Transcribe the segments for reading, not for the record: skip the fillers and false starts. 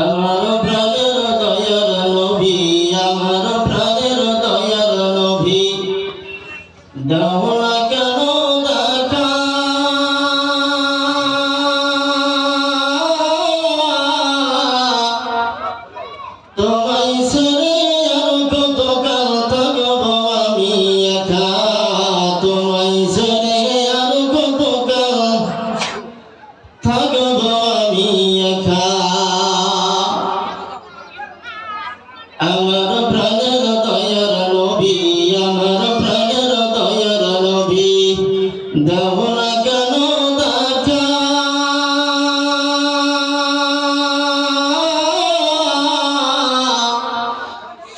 আমার প্রাণের দয়ার নবী, আমার প্রাণের দয়ার নবী, দাও না কেন দেখা, তোমায় ছেড়ে আর কতকাল থাকব আমি একা, তোমায় ছেড়ে আর কতকাল থাকব আমি একা। আমার প্রাণের দয়ার নবী, আমার প্রাণের দয়ার নবী, দাও না কেন দেখা,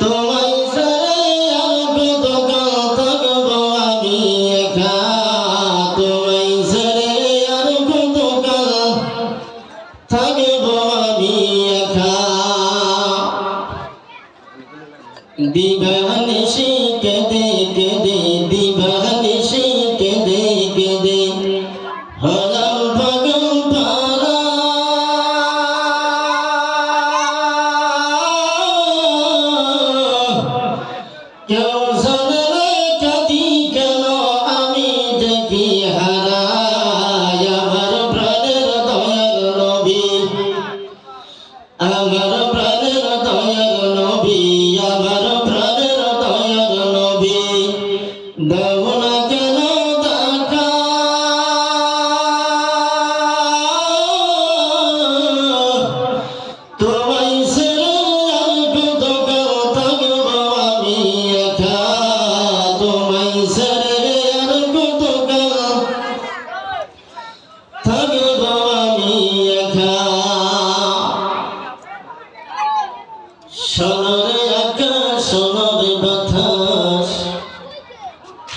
তোমায় ছেড়ে আর কতকাল থাকব আমি একা, তোমায় ছেড়ে আর কতকাল থাকব আমি একা। দিবানিশি কেঁদে কেঁদে, দিবানিশি কেঁদে কেঁদে হলাম পাগল পারা, কেউ জানে না কাঁদি কেন আমি দেখি হারাই। আমার প্রাণের দয়ার নবী, আমার প্রাণের দয়ার নবী, আমার প্রাণের দয়ার নবী, দাও না কেন দেখা, তোমায় ছেড়ে আর কতকাল থাকব আমি একা, তোমায় ছেড়ে আর কতকাল থাকব আমি একা। সোনার আকাশ সোনার বাতাস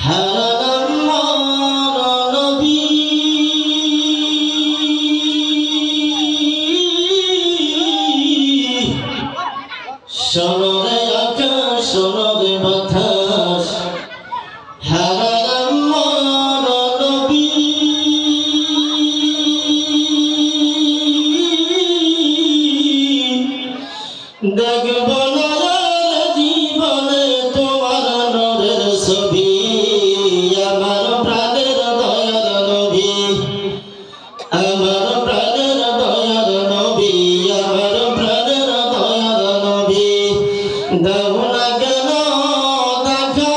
হারালাম আমার নবী, সোনার আকাশ সোনার বাতাস হারালাম আমার নবী, দেখব না জীবনে তোমার নূরের ছবি। আমার প্রাণের দয়ার নবী, আমার প্রাণের দয়ার নবী, আমার প্রাণের দয়ার নবী, দাও না কেন দেখা,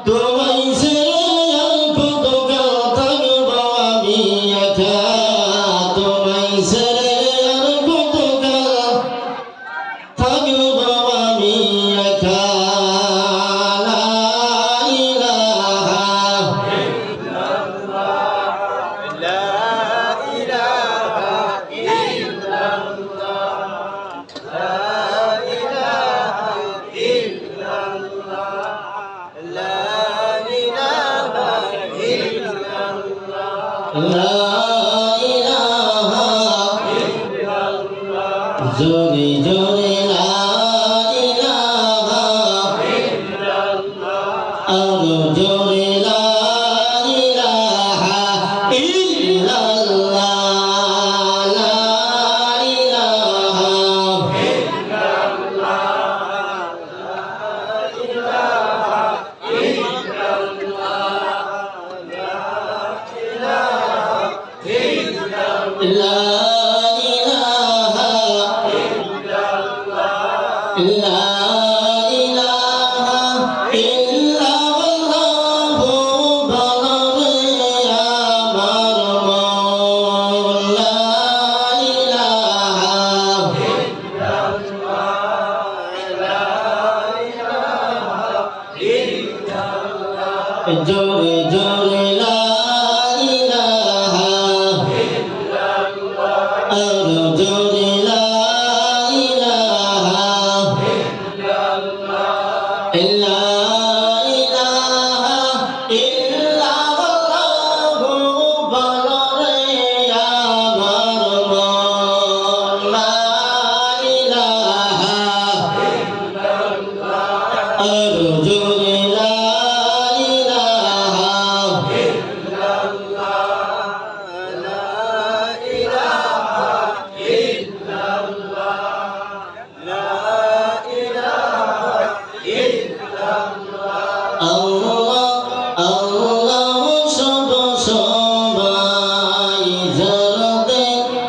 তোমায় ছেড়ে আর কতকাল থাকব আমি একা, তোমায় ছেড়ে আর কতকাল থাকব আমি একা। লা ইলাহা লা ইলাহা, জোরে জোরে লা ইলাহা, আরো জোরে লা ইলাহা ইল্লাল্লাহ, লা ইলাহা লা ইলাহা লা ইলাহা ইল্লাল্লাহু, বলরে আমার মন, লা ইলাহা জোরে জোরে লা ইলাহা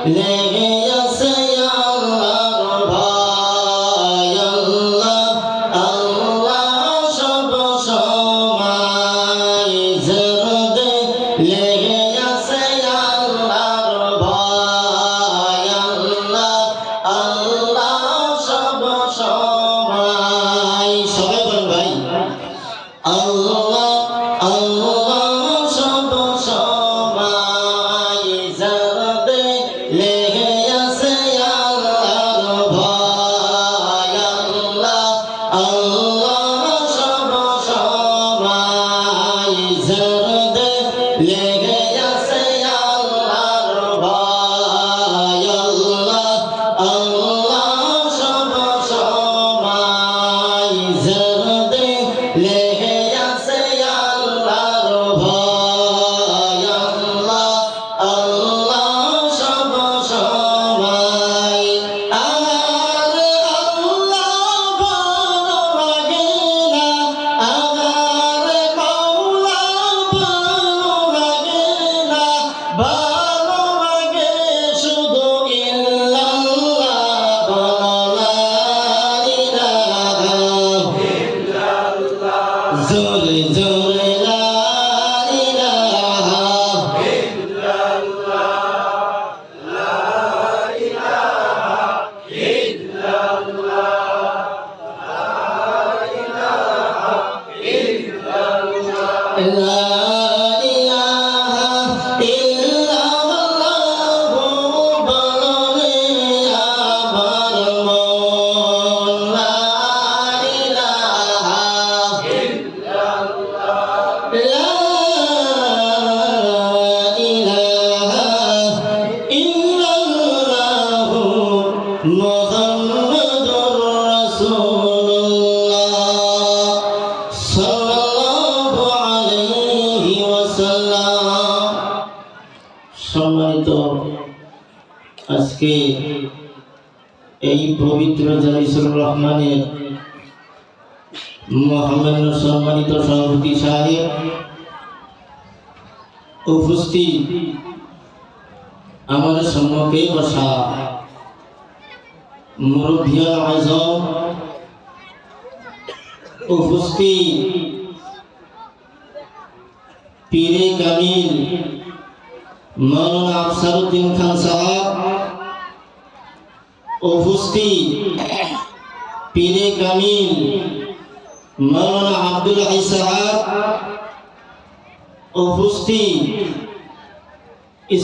লেগে আছে আল্লাহর ভয় আল্লাহ আল্লাহ সব সময় জরদে লেগে আছে আল্লাহর ভয় আল্লাহ আল্লাহ সব সময় সবাই বলেন ভাই আল্লাহ আল্লাহ সব সময় জরদে লেগে আছে আল্লাহর ভয় আল্লাহ আল্লাহ সব সময় জরদে লেগে আছে আল্লাহর ভয় আল্লাহ আল্লাহ সব সময় জরদে লেগে আছে আল্লাহর ভয় আল্লাহ আল্লাহ সব সময় আমার আল্লাহ ভালো লাগে না আমার মাওলা ভালো লাগে না ভালো লাগে শুধু ইল্লাল্লাহ বলা ইলাহা জোরে জোরে লা ইলাহা লা ইলাহা ইল্লাল্লাহু বলে আমার মন লা ইলাহা লা ইলাহা ইল্লাল্লাহু মুহাম্মাদুর রাসূলুল্লাহ সাল্লাল্লাহু আলাইহি ওয়াসাল্লাম। সম্মানিত আজকে এই পবিত্র জালিসুর রহমানের মহামান্য সম্মানিত সভাপতি সাহেব, উপস্থিত আমাদের সম্মুখে বসা মুরব্বিয়াল আযম, উপস্থিত পীরে কামিল মাওলানা আফসারউদ্দিন খান সাহেব, উপস্থিত পীরে কামিল মাওলানা আব্দুল হাই সাহেব, উপস্থিত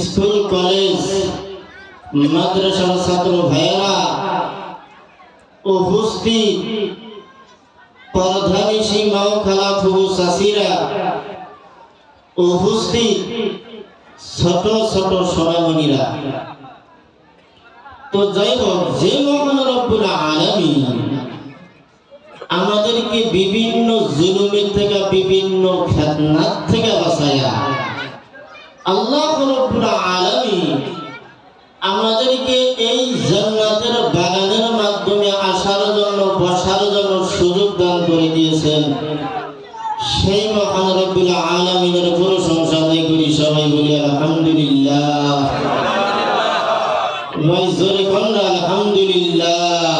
স্কুল কলেজ মাদ্রাসার ছাত্র ভাইয়েরা, উপস্থিত পরধানিসী মাও খালা ফুবু চাচিরা, উপস্থিত ছোট ছোট সোনামণিরা। তো যাই হোক, যে মহান রব্বুল আলামিন আমাদেরকে বিভিন্ন জুলুমের থেকে বিভিন্ন ফিতনাত থেকে বাঁচায়া আল্লাহ রব্বুল আলামিন আমাদেরকে এই জান্নাতের বাগানের মাধ্যমে আসার জন্য বসার জন্য সুযোগ দান করে দিয়েছেন। সেই মহান রব্বুল আলামিনের প্রশংসা আদায় করি, সবাই বলি আলহামদুলিল্লাহ। ভাই জোরে কন্যা আলহামদুলিল্লাহ।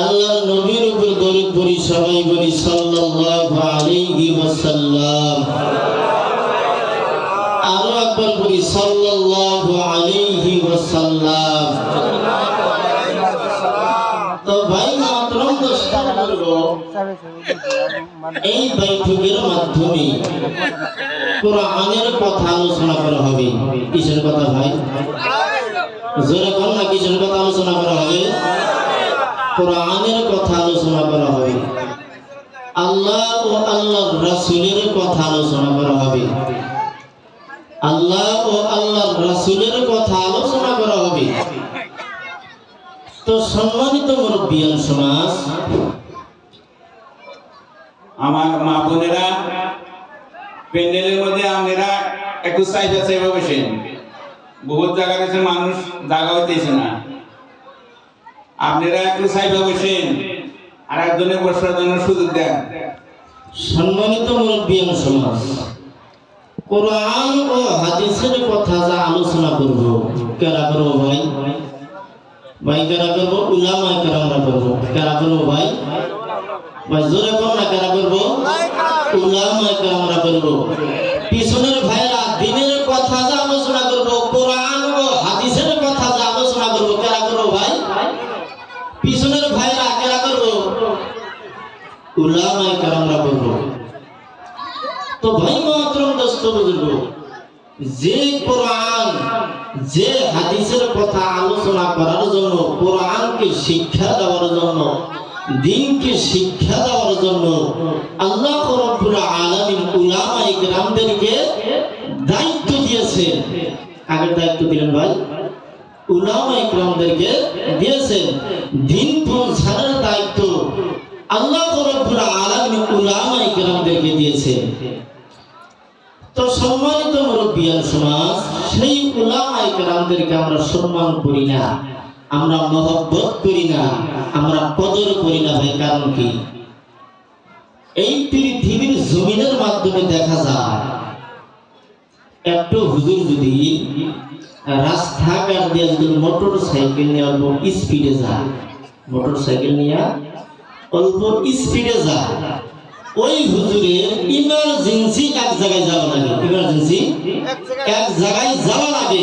আল্লাহর নবীর উপর দরুদ পড়ি, সবাই বলি সাল্লাল্লাহু আলাইহি ওয়াসাল্লাম। আরো একবার বলি সাল্লাল্লাহু আলাইহি ওয়াসাল্লাম। তো ভাই মাতরম দোস্তান করব, এই বৈঠকের মাধ্যমে কোরআনের কথা আলোচনা করা হবে। কিসের কথা ভাই? জোরে কোন না, কিসের কথা আলোচনা করা হবে? কোরআনের কথা আলোচনা করা হবে, আল্লাহ ও আল্লাহর রাসূলের কথা আলোচনা করা হবে, আল্লাহ ও আল্লাহর রাসূলের কথা আলোচনা করা হবে। তো সম্মানিত মুরব্বিয়ান সমাজ, আমার মা বোনেরা, প্যান্ডেলের মধ্যে আমরা একটু সাইডে সাইডে বসেন। বহুত জায়গা গেছে, মানুষ জায়গা হইতেছে না। আপনারা একটু সাইডে বসেন, আর একজনের বসার জন্য সুযোগ দেন। সম্মানিত মুরব্বিয়ান সমাজ, কোরআন ও হাদিসের কথা যা আলোচনা করব কারা করব ভাই? ভাই কারা করব? উলামায়ে কেরামরা করব। কারা করব ভাই? ভাই জোরে কোন না, কারা করব? উলামায়ে কেরামরা করব। পিছনের ভাইরা দ্বীনের কথা যা আলোচনা করব, কোরআন ও হাদিসের কথা যা আলোচনা করব, কারা করব ভাই? পিছনের ভাইরা কারা করব? উলামায়ে কেরামরা করব। তো ভাই মহতরম দোস্ত বুজুর্গ, যে কোরআন যে হাদিসের কথা আলোচনা করার জন্য, কোরআনকে শিক্ষা দেওয়ার জন্য, দ্বীনকে শিক্ষা দেওয়ার জন্য আল্লাহ রাব্বুল আলামিন উলামায়ে কেরামদেরকে দায়িত্ব দিয়েছেন। কাকে দায়িত্ব দিলেন ভাই? উলামায়ে কেরামদেরকে দিয়েছেন। দ্বীন পৌঁছানোর দায়িত্ব আল্লাহ রাব্বুল আলামিন উলামায়ে কেরামদেরকে দিয়েছেন। তো সম্মানিত মুরব্বিয়ান সমাজ, সেই উলামায়ে কেরামদেরকে আমরা সম্মান করি না, আমরা মহব্বত করি না, আমরা কদর করি না ভাই। কারণ কি? এই পৃথিবীর জমিনের মাধ্যমে দেখা যায় একটু হুজুর যদি রাস্তাঘাট দিয়ে যদি মোটর সাইকেল নিয়ে অল্প স্পিডে যায়, মোটর সাইকেল নিয়ে অল্প স্পিডে যায়, ওই হুজুরের ইমার্জেন্সি এক জায়গায় যাওয়া লাগে, ইমার্জেন্সি এক জায়গায় যাওয়া লাগে,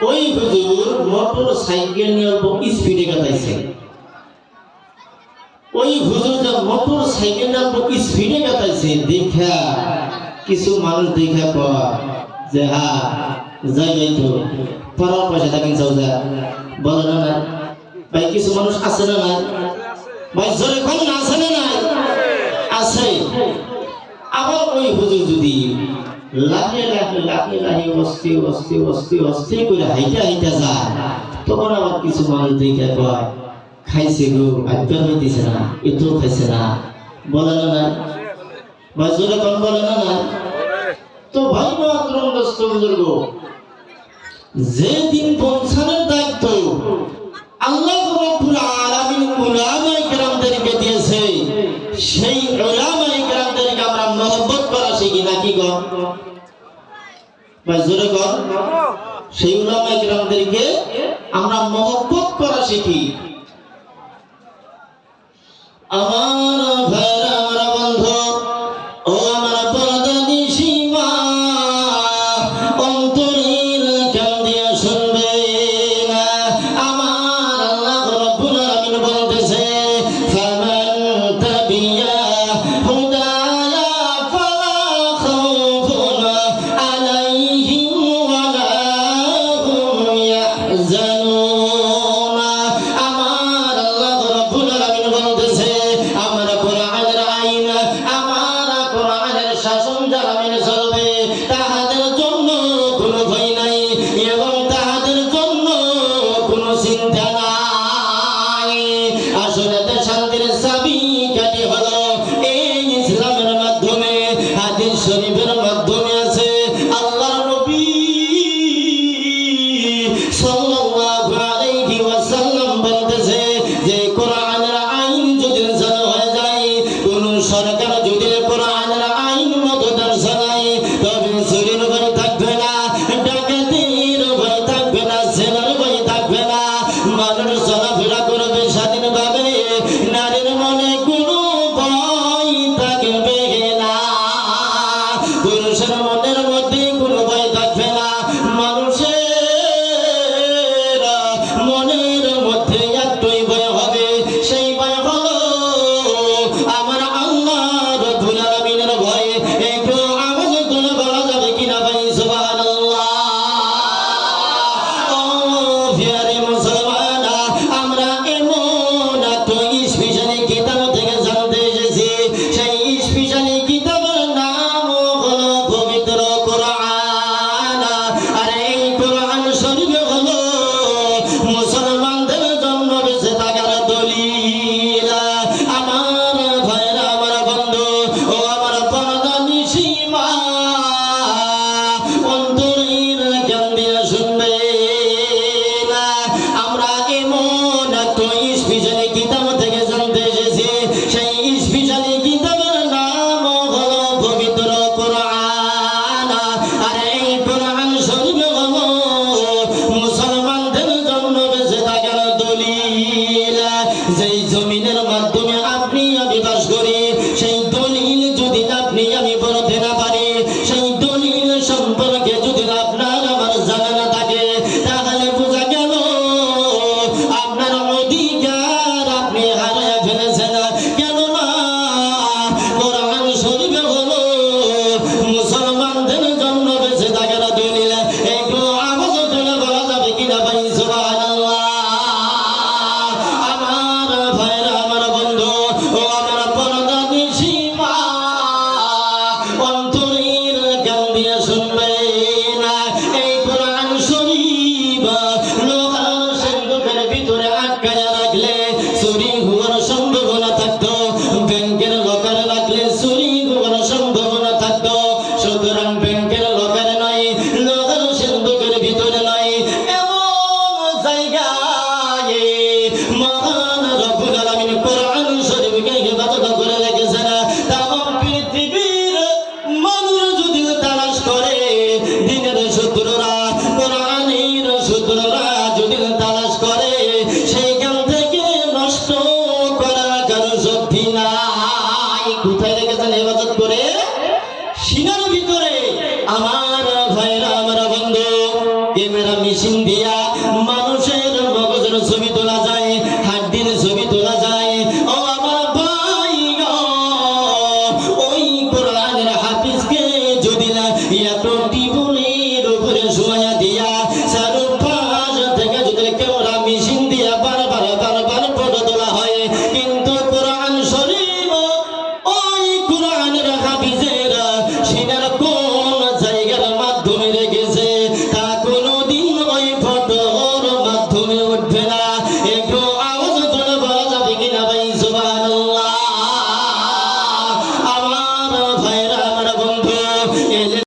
ওই হুজুর মোটর সাইকেল নিয়ে অল্প স্পিডে কাটাইছে। ওই হুজুর যে মোটর সাইকেল নিয়ে অল্প স্পিডে কাটাইছে দেখা কিছু মানুষ দেখা কয় যে হ্যাঁ যাই যাই তো পড়ার পয়সা থাকেন চাও যা, বলে না নাই ভাই? কিছু মানুষ আছে না নাই ভাই? জোরে কোন না, আছে না নাই? আছে। আবার ওই হুজুর যদি লাহে লাহে লাহে লাহে অস্তি অস্তি অস্তি অস্তি করে হাইটা হাইটা যায়, তখন আবার কিছু মানুষ দেখে কয় খাইছে গো, আজ্ঞা হইতেছে না, এতো খাইছে না, বলে না নাই ভাই? জোরে কোন, বলে না নাই? তো ভাই মহতরম দোস্ত বুজুর্গ, যে দিন পৌঁছানোর দায়িত্ব আল্লাহ রাব্বুল আলামিন উলামায়ে কেরামদেরকে দিয়েছে, সেই উলামায়ে কেরামদেরকে আমরা মহব্বত করা শিখি নাকি গো ভাই? জোরে গো, সেই উলামায়ে কেরামদেরকে আমরা মহব্বত করা শিখি। আমার ভাইরা, আমার বন্ধু, ও আমার পরদানি সীমা, অন্তরের কান দিয়ে শুনবে না, আমার আল্লাহ রাব্বুল আলামিন বলতেছে ফামান তাবিয়া হুদায়া ফালা খাউফুন আলাইহিম ওয়ালা হুম ইয়াহজানুন। আমার আল্লাহ রাব্বুল আলামিন বলতেছে আমার কোরআনের আইন, আমার কোরআনের শাসন যারা মেনে চলবে তাহাদের জন্য কোনো ভয় নাই এবং তাহাদের জন্য কোনো চিন্তা নাই। আসলে শান্তির চাবিকাঠি হলো এই ইসলামের মাধ্যমে, হাদিস শরীফের মাধ্যমে আছে। আল্লাহর নবী সাল্লাল্লাহু আলাইহি ওয়াসাল্লাম বলতেছে যে কোরআনের আইন যদি চালু হয়ে যায়, কোন সরকার যদি কোরআনের আইন মতো চালায়, তবে চুরির ভয় থাকবে না, ডাকাতির ভয় থাকবে না, জেনার ভয় থাকবে না, মানুষ চলাফেরা করবে স্বাধীনভাবে, নারীর মনে কোনো ভয় থাকবে না, পুরুষের মনের মধ্যে কোনো ভয় থাকবে না, মানুষের মনের মধ্যে একটাই ভয় হবে, সেই ভয় হলো আমার আল্লাহ রাব্বুল আলামিনের ভয়। একটু আওয়াজ তুলে বলা যাবে কিনা ভাই? সুবহানাল্লাহ। ও প্রিয় মুসলমান, আমরা এমন একটা স্পেশালি কিতাব থেকে জানতে এসেছি, সেই স্পেশালি কিতাবের নাম হলো পবিত্র কোরআন। ব্যাংকের লকারে নয়, লকার সিন্ধুকের ভিতরে নয়, এমন জায়গায় মহান রব্বুল আলামিন কোরআন শরীফকে হেফাজত করে রেখেছেন। তামাম পৃথিবীর মানুষ যদি তালাশ করে, দিনের শত্রুরা, কোরআনের শত্রুরা যদি তালাশ করে, সেইখান থেকে নষ্ট করার কারো শক্তি নাই। কোথায় রেখেছেন হেফাজত করে? সিনার ভিতরে। আমার ভাইরা, আমার বন্ধু, ক্যামেরা মেশিন দিয়া মানুষের মগজের ছবি তোলা যায়, হাড্ডির ছবি তোলা যায়। ও আমার ভাই গো, ওই কোরআনের হাফিজকে যদি না এত টিবুলির উপরে শোয়া দিয়া চারপাশ থেকে যদি ক্যামেরা মেশিন দিয়া বারবার ফটো তোলা হয়,